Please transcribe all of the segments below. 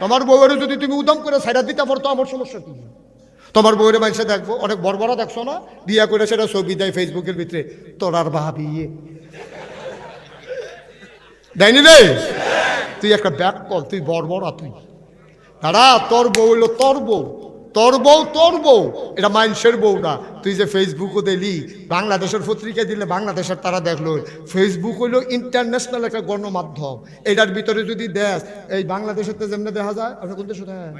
তোমার বউয়ের যদি তুমি উদম করে সাইডা দিতে পারতো আমার সমস্যা কি? তোমার বউয়ের মানুষে দেখবো অনেক বড় বড় দেখছো না, বিয়া করে সেটা ছবি দেয় ফেসবুকের ভিতরে, তোর আর ভাবি দেয়নি রে। তুই একটা ব্যাক কল, তুই বড় তুই দাঁড়া, তোর বউ হইলো তোর বউ, তোর বউ তোর বউ, এটা মানুষের বউ না। তুই যে ফেসবুকও দিলি, বাংলাদেশের পত্রিকায় দিলে বাংলাদেশের তারা দেখলো। ফেসবুক হইলো ইন্টারন্যাশনাল একটা গণমাধ্যম, এটার ভিতরে যদি দেশ, এই বাংলাদেশের তো যেমনি দেখা যায়, আপনি কোন দেশে দেখেন?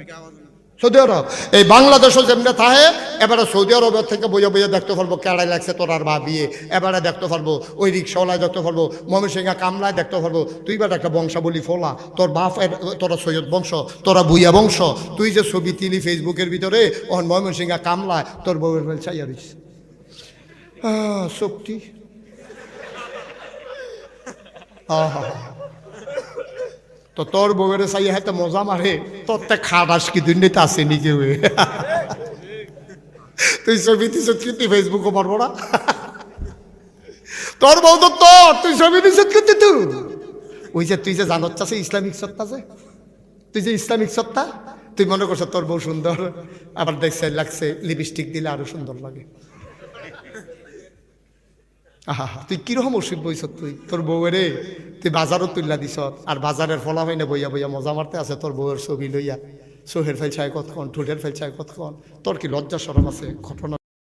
সৌদি আরব। এই বাংলাদেশও যেমনি থাকে, এবারে সৌদি আরবের থেকে বইয়া বইয়া দেখতে পারবো কেড়াই লাগছে তোর আর ভাবিয়ে, এবারে দেখতে পারবো ওই রিক্সাওয়ালায় দেখতে পারবো, ময়মনসিংহা কামলায় দেখতে পারবো। তুই বা একটা বংশাবলী ফোলা, তোর বাপ তোরা সৈয়দ বংশ, তোরা ভুইয়া বংশ। তুই যে ছবি তিলি ফেসবুকের ভিতরে, ওখান ময়মনসিংহা কামলায় তোর বউয়ের ফেল চাইয়ারিস শক্তি। তো তোর বউয়ের চাইয়া হাতে মজা মারে, তোর তে খাটাস কি দুর্নীতি আছে নিজে হয়ে। তুই ছবি দিস কিন্তু ফেসবুকও পারবো না। তোর বউ তো তোর, তুই ছবি দিস কিন্তু তুই ওই যে তুই যে জানত চাষে ইসলামিক সত্তা, যে তুই যে ইসলামিক সত্তা, তুই মনে করছ তোর বউ সুন্দর, আবার দেখছে লাগছে লিপস্টিক দিলে আরো সুন্দর লাগে। আহা, তুই কিরকম ওষুধ বইছ তুই তোর বউয়েরে, তুই বাজারও তুললা দিস, আর বাজারের ফলা হয় না বইয়া বইয়া মজা মারতে আছে তোর বউয়ের ছবি লইয়া। চোহের ফেলছায় কতক্ষণ, ঠোঁটের ফেলছায় কতক্ষণ, তোর কি লজ্জা শরম আছে? ঘটনা